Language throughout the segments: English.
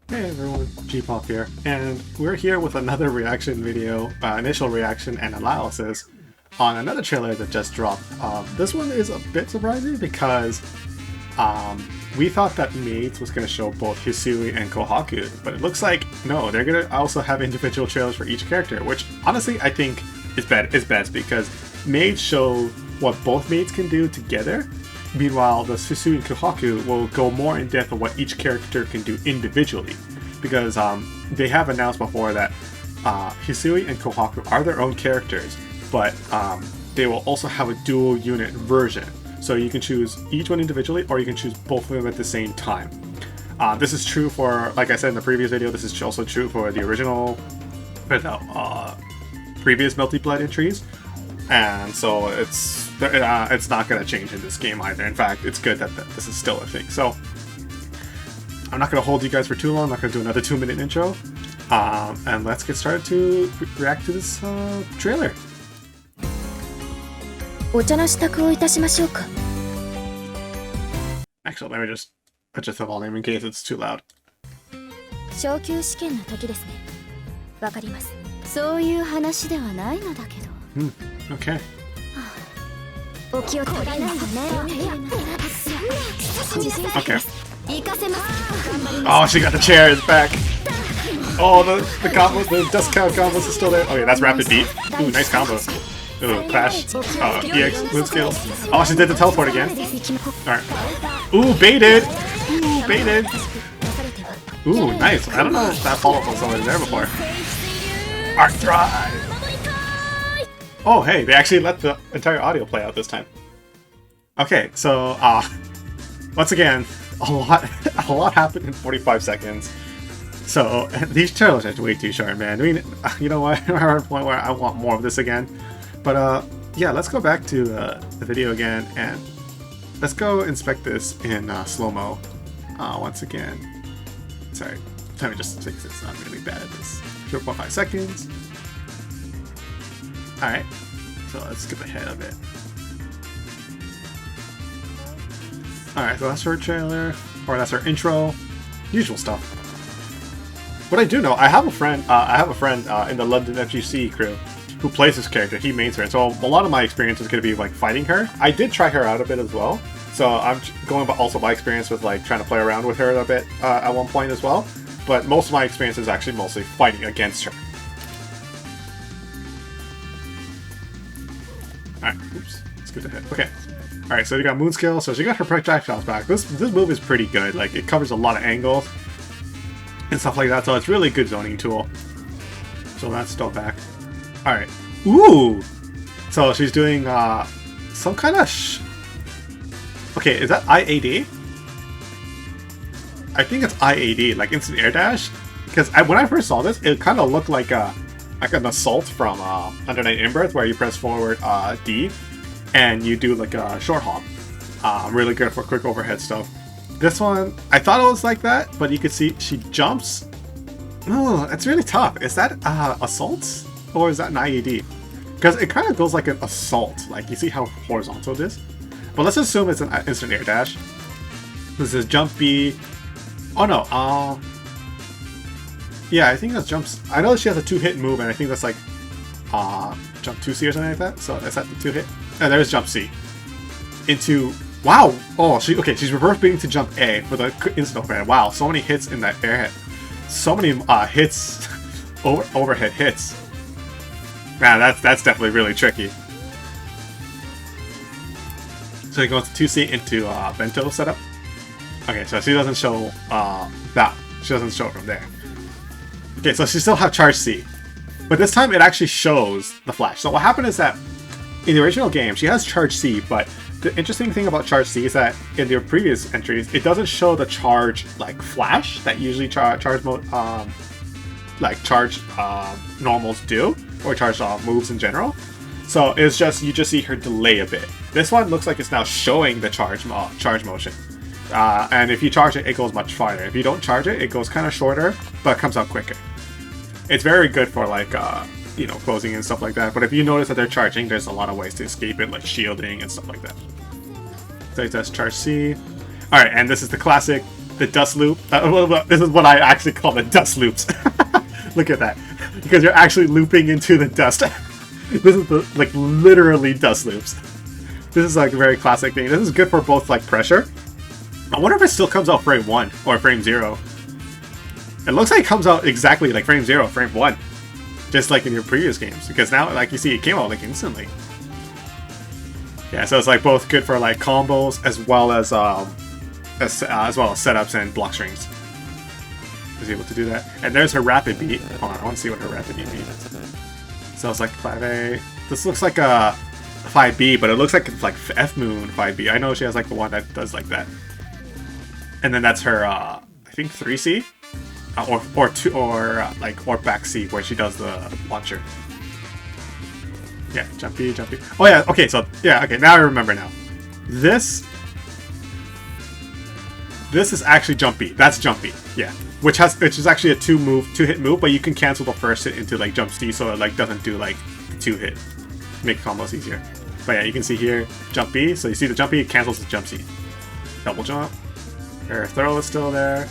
Hey everyone, G-Pop here, and we're here with another reaction video, initial reaction and analysis on another trailer that just dropped. This one is a bit surprising because we thought that Maids was going to show both Hisui and Kohaku, but it looks like no, they're going to also have individual trailers for each character, which honestly I think is best because Maids show what both Maids can do together. Meanwhile, the Hisui and Kohaku will go more in depth on what each character can do individually, because they have announced before that Hisui and Kohaku are their own characters, but they will also have a dual unit version. So you can choose each one individually, or you can choose both of them at the same time. This is true for, like I said in the previous video, this is also true for the original, previous Melty Blood entries. And so it's not going to change in this game either. In fact, it's good that this is still a thing. So I'm not going to hold you guys for too long. I'm not going to do another 2-minute intro. And let's get started to react to this trailer. Actually, let me just adjust the volume in case it's too loud. Okay. Okay. Oh, she got the chairs back. Oh, the combos, the dust count combos is still there. Okay, that's rapid beat. Ooh, nice combo. Ooh, clash. EX, move skills. Oh, she did the teleport again. Alright. Ooh, baited. Ooh, baited. Ooh, nice. I don't know if that follow-up was already there before. Arc Drive. Oh, hey, they actually let the entire audio play out this time. Okay, so, once again, a lot happened in 45 seconds. So, these trailers are way too short, man. I mean, you know what, we're at a point where I want more of this again. But, yeah, let's go back to the video again, and let's go inspect this in slow-mo once again. Sorry, let me just fix this. I'm really bad at this. 0.5 seconds. Alright, so let's skip ahead a bit. Alright, so that's her trailer, or that's her intro. Usual stuff. What I do know, I have a friend in the LondonFGC crew who plays this character. He mains her, so a lot of my experience is going to be like fighting her. I did try her out a bit as well, so I'm going also by experience with like trying to play around with her a bit at one point as well. But most of my experience is actually mostly fighting against her. Alright, oops, let's get ahead. Okay. Alright, so you got moon skill, so she got her projectiles back. This move is pretty good, like it covers a lot of angles and stuff like that, so it's really good zoning tool. So that's still back. Alright. Ooh! So she's doing some kind of okay, is that IAD? I think it's IAD, like instant air dash. Because when I first saw this, it kind of looked like an assault from Under Night In-Birth, where you press forward D and you do like a short hop. Really good for quick overhead stuff. This one, I thought it was like that, but you could see she jumps. No, it's really tough. Is that assault or is that an IED? Because it kind of goes like an assault. Like you see how horizontal it is. But let's assume it's an instant air dash. This is jump B. Oh no, yeah, I think that's jumps. I know she has a 2-hit move, and I think that's like jump 2C or something like that. So is that the 2-hit? And there's jump C. Into wow! Oh, she's reverse beating to jump A for the instant overhead. Wow, so many hits in that airhead. So many hits, overhead hits. Man, that's definitely really tricky. So you go into 2C into bento setup. Okay, so she doesn't show that. She doesn't show it from there. Okay, so she still have charge C. But this time it actually shows the flash. So what happened is that in the original game, she has charge C, but the interesting thing about charge C is that in the previous entries, it doesn't show the charge like flash that usually charge normals do, or charge moves in general. So it's just, you just see her delay a bit. This one looks like it's now showing the charge motion. And if you charge it, it goes much farther. If you don't charge it, it goes kind of shorter, but comes out quicker. It's very good for like, you know, closing and stuff like that. But if you notice that they're charging, there's a lot of ways to escape it, like shielding and stuff like that. So it does charge C. Alright, and this is the classic the dust loop. This is what I actually call the dust loops. Look at that, because you're actually looping into the dust. This is the, like, literally dust loops. This is like a very classic thing. This is good for both like pressure. I wonder if it still comes out frame 1 or frame 0. It looks like it comes out exactly like frame 0, frame 1, just like in your previous games. Because now, like you see, it came out like instantly. Yeah, so it's like both good for like combos as well as setups and block strings. Is able to do that. And there's her rapid beat. Hold on, I want to see what her rapid beat means. So it's like 5A. This looks like a 5B, but it looks like it's like F Moon 5B. I know she has like the one that does like that. And then that's her, I think 3C, or back C, where she does the launcher. Yeah, jumpy. Oh yeah, okay, so yeah, okay, now I remember now. This is actually jumpy. That's jumpy, yeah. Which is actually a two hit move, but you can cancel the first hit into like jump C, so it like doesn't do like 2 hit. Make combos easier. But yeah, you can see here, jump B, so you see the jump B, it cancels the jump C. Double jump. Her throw is still there.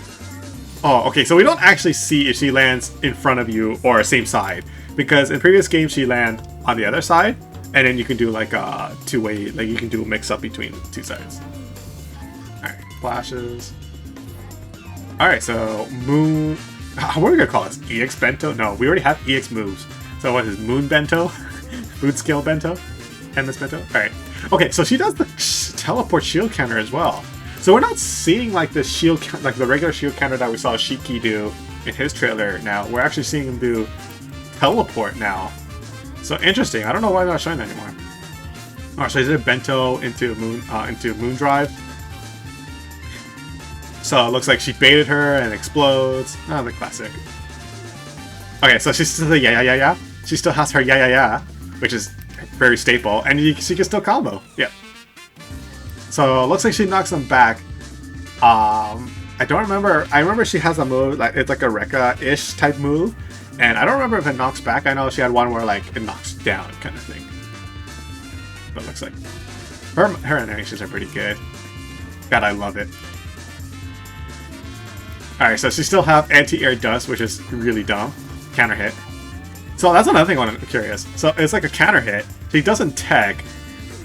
Oh, okay, so we don't actually see if she lands in front of you or same side, because in previous games she land on the other side, and then you can do like a two-way, like you can do a mix-up between the two sides. Alright, flashes. Alright, so Moon... What are we gonna call this? EX Bento? No, we already have EX moves. So what is Moon Bento? Moon Scale Bento? MS Bento? Alright. Okay, so she does the teleport shield counter as well. So we're not seeing like the shield, like the regular shield counter that we saw Shiki do in his trailer now. We're actually seeing him do teleport now. So interesting. I don't know why they're not showing that anymore. Alright, so he did Bento into Moon Drive. So it looks like she baited her and explodes. Oh, the classic. Okay, so she's still the yeah. She still has her yeah, which is very staple, and she can still combo. Yeah. So it looks like she knocks them back. I don't remember. I remember she has a move like it's like a Rekka-ish type move, and I don't remember if it knocks back. I know she had one where like it knocks down kind of thing. But it looks like her animations are pretty good. God, I love it. Alright, so she still have anti-air dust, which is really dumb. Counter hit. So that's another thing I'm curious. So it's like a counter hit. She doesn't tech.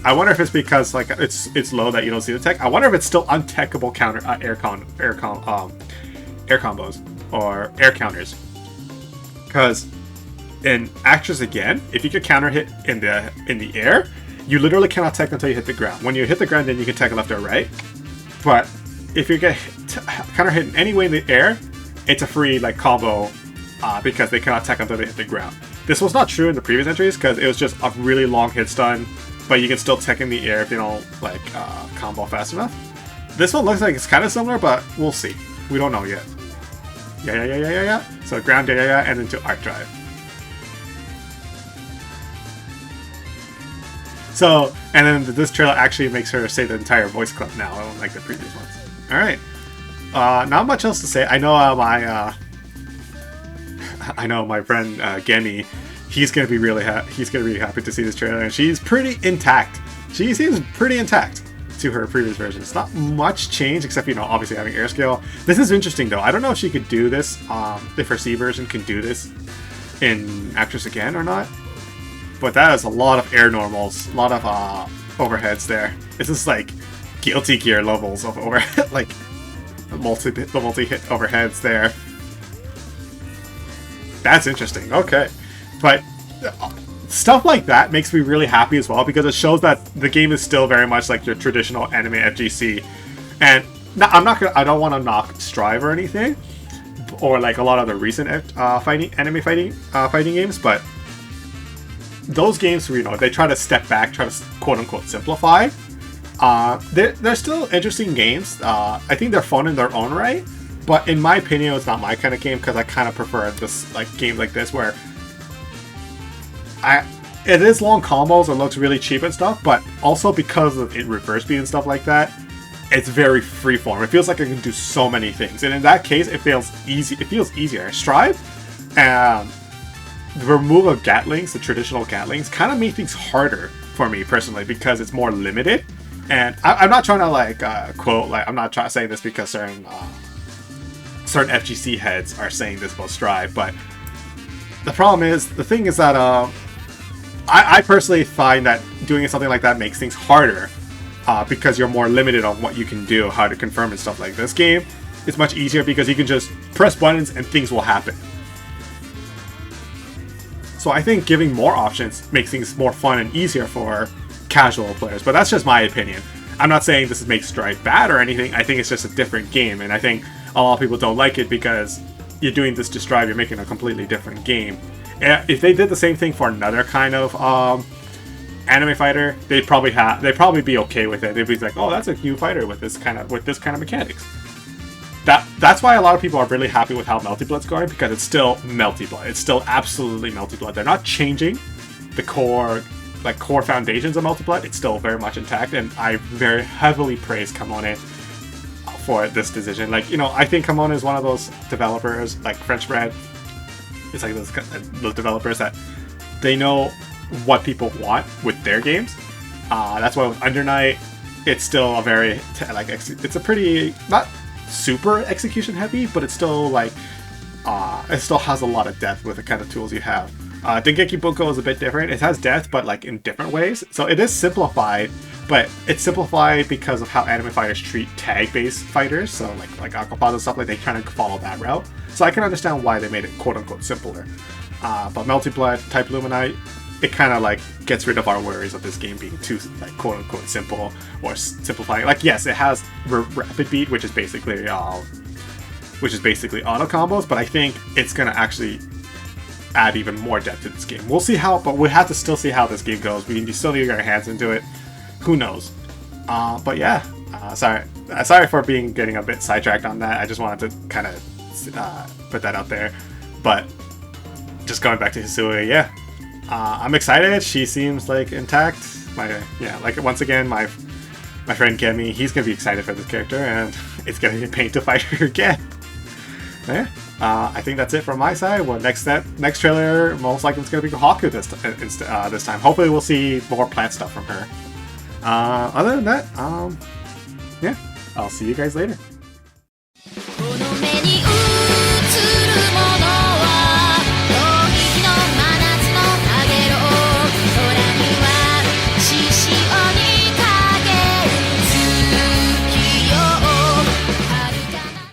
I wonder if it's because like it's low that you don't see the tech. I wonder if it's still untechable counter air combos or air counters. Because in Actress Again, if you could counter hit in the air, you literally cannot tech until you hit the ground. When you hit the ground, then you can tech left or right. But if you get counter hit in any way in the air, it's a free like combo because they cannot tech until they hit the ground. This was not true in the previous entries because it was just a really long hit stun, but you can still tech in the air if you don't like combo fast enough. This one looks like it's kind of similar, but we'll see. We don't know yet. Yeah. So ground yeah, and into arc drive. So, and then this trailer actually makes her say the entire voice clip now, unlike the previous ones. Alright. Not much else to say. I know my friend Gemi, he's gonna be really happy to see this trailer, and she's pretty intact. She seems pretty intact to her previous version. It's not much change except, you know, obviously having air scale. This is interesting though. I don't know if she could do this, if her C version can do this in Actress Again or not. But that is a lot of air normals, a lot of overheads there. It's just like Guilty Gear levels of overhead, like the multi-hit overheads there. That's interesting. Okay, but stuff like that makes me really happy as well because it shows that the game is still very much like your traditional anime FGC. And I don't want to knock Strive or anything, or like a lot of the recent anime fighting games, but those games, you know, they try to step back, try to quote-unquote simplify. They're still interesting games. I think they're fun in their own right, but in my opinion, it's not my kind of game because I kind of prefer this like games like this where it is long combos and looks really cheap and stuff, but also because of it reverse speed and stuff like that, it's very freeform. It feels like I can do so many things, and in that case, it feels easy. It feels easier. Strive, the removal of Gatlings, the traditional Gatlings, kind of make things harder for me personally because it's more limited. And I'm not trying to like quote, like I'm not trying to say this because certain certain FGC heads are saying this about Strive, but the thing is that I personally find that doing something like that makes things harder because you're more limited on what you can do, how to confirm and stuff like this. Game is much easier because you can just press buttons and things will happen. So I think giving more options makes things more fun and easier for casual players, but that's just my opinion. I'm not saying this makes Strive bad or anything. I think it's just a different game, and I think a lot of people don't like it because you're doing this to Strive, you're making a completely different game. If they did the same thing for another kind of anime fighter, they'd probably be okay with it. They'd be like, oh, that's a new fighter with this kind of mechanics. That's why a lot of people are really happy with how Melty Blood's going, because it's still Melty Blood. It's still absolutely Melty Blood. They're not changing the core foundations of Melty Blood. It's still very much intact, and I very heavily praise Kamone for this decision. Like, you know, I think Kamone is one of those developers, like French Bread. It's like those developers that they know what people want with their games. That's why with Under Night, it's still a very it's a pretty not super execution heavy, but it's still like it still has a lot of depth with the kind of tools you have. Dengeki Bunko is a bit different. It has depth, but like in different ways. So it is simplified, but it's simplified because of how anime fighters treat tag-based fighters. So like Aquapods and stuff, like they kind of follow that route. So I can understand why they made it quote-unquote simpler. But Melty Blood, Type Lumina, it kind of like gets rid of our worries of this game being too like quote-unquote simple or simplifying. Like, yes, it has rapid beat, which is basically auto combos, but I think it's gonna actually add even more depth to this game. We'll see how, but we have to still see how this game goes. We still need to get our hands into it. Who knows? But yeah, sorry for getting a bit sidetracked on that. I just wanted to kind of put that out there. But just going back to Hisui, yeah, I'm excited. She seems like intact. Once again, my friend Gemi, he's gonna be excited for this character, and it's gonna be a pain to fight her again. Yeah. I think that's it from my side. Well, next trailer most likely it's going to be Haku this time. Hopefully we'll see more plant stuff from her. Other than that, yeah, I'll see you guys later.